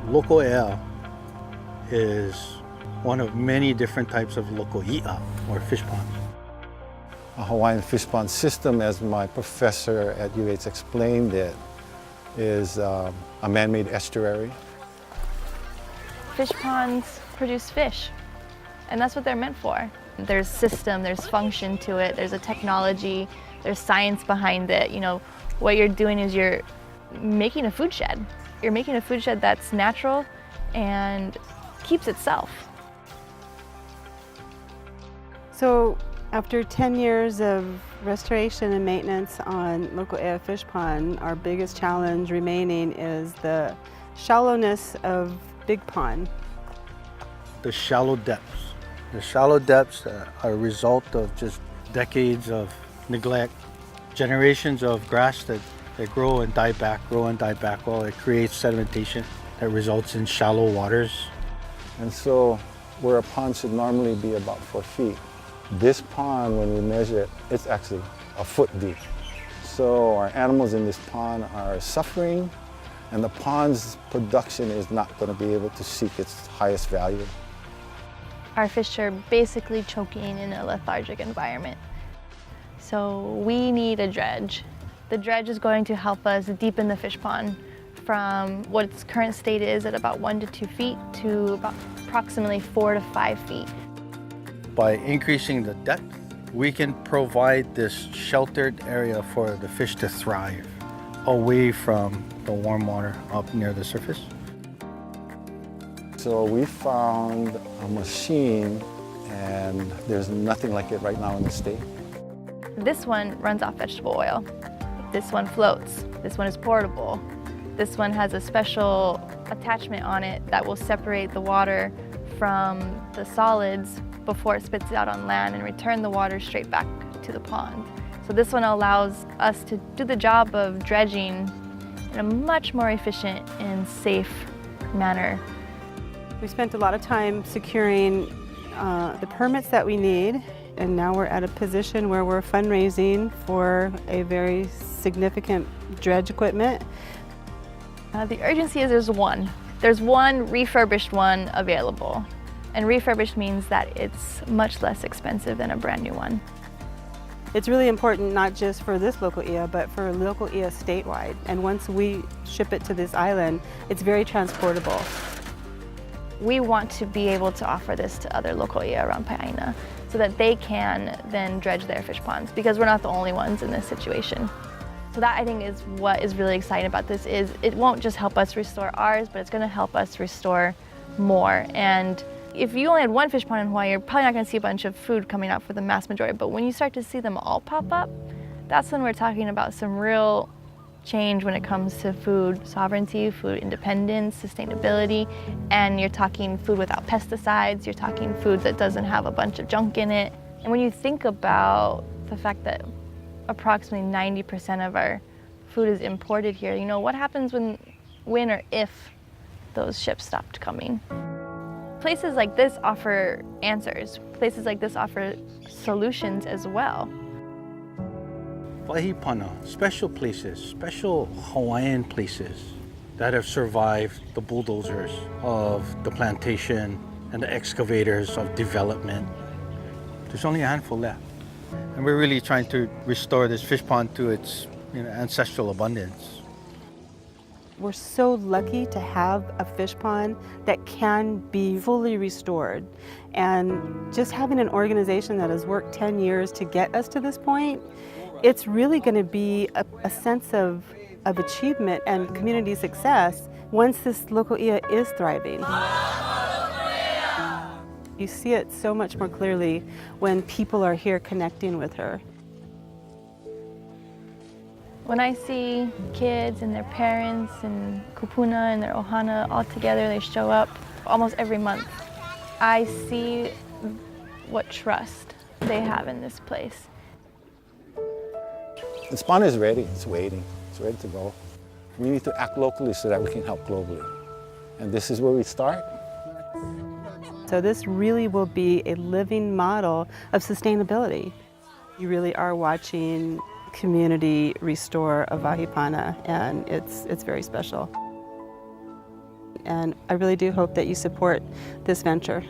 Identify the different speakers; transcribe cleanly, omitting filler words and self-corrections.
Speaker 1: Loko is one of many different types of loko i'a, or fish ponds.
Speaker 2: A Hawaiian fish pond system, as my professor at UH explained it, is a man-made estuary.
Speaker 3: Fish ponds produce fish, and that's what they're meant for. There's system, there's function to it, there's a technology, there's science behind it. You know, what you're doing is you're making a food shed. You're making a food shed that's natural and keeps itself.
Speaker 4: So after 10 years of restoration and maintenance on Loko Fish Pond, our biggest challenge remaining is the shallowness of Big Pond.
Speaker 1: The shallow depths. The shallow depths are a result of just decades of neglect, generations of grass that grow and die back. Well, it creates sedimentation that results in shallow waters.
Speaker 2: And so where a pond should normally be about 4 feet, this pond, when we measure it, it's actually a foot deep. So our animals in this pond are suffering, and the pond's production is not going to be able to seek its highest value.
Speaker 3: Our fish are basically choking in a lethargic environment. So we need a dredge. The dredge is going to help us deepen the fish pond from what its current state is at about 1 to 2 feet to about approximately 4 to 5 feet.
Speaker 1: By increasing the depth, we can provide this sheltered area for the fish to thrive away from the warm water up near the surface.
Speaker 2: So we found a machine, and there's nothing like it right now in the state.
Speaker 3: This one runs off vegetable oil. This one floats. This one is portable. This one has a special attachment on it that will separate the water from the solids before it spits it out on land and return the water straight back to the pond. So this one allows us to do the job of dredging in a much more efficient and safe manner.
Speaker 4: We spent a lot of time securing the permits that we need, and now we're at a position where we're fundraising for a very significant dredge equipment.
Speaker 3: The urgency is there's one. There's one refurbished one available. And refurbished means that it's much less expensive than a brand new one.
Speaker 4: It's really important not just for this Loko i'a, but for Loko i'a statewide. And once we ship it to this island, it's very transportable.
Speaker 3: We want to be able to offer this to other Loko i'a around Paina so that they can then dredge their fish ponds, because we're not the only ones in this situation. So that, I think, is what is really exciting about this. Is it won't just help us restore ours, but it's going to help us restore more. And if you only had one fish pond in Hawaii, you're probably not going to see a bunch of food coming out for the mass majority. But when you start to see them all pop up, that's when we're talking about some real change when it comes to food sovereignty, food independence, sustainability. And you're talking food without pesticides, you're talking food that doesn't have a bunch of junk in it. And when you think about the fact that approximately 90% of our food is imported here, you know, what happens when or if those ships stopped coming? Places like this offer answers. Places like this offer solutions as well.
Speaker 1: Wahipana, special places, special Hawaiian places that have survived the bulldozers of the plantation and the excavators of development. There's only a handful left. And we're really trying to restore this fish pond to its ancestral abundance.
Speaker 4: We're so lucky to have a fish pond that can be fully restored. And just having an organization that has worked 10 years to get us to this point, it's really going to be a sense of achievement and community success once this Loko i'a is thriving. You see it so much more clearly when people are here connecting with her.
Speaker 3: When I see kids and their parents and kupuna and their ohana all together, they show up almost every month. I see what trust they have in this place.
Speaker 2: The pond is ready, it's waiting, it's ready to go. We need to act locally so that we can help globally. And this is where we start.
Speaker 4: So this really will be a living model of sustainability. You really are watching community restore a Wahipana, and it's very special. and I really do hope that you support this venture.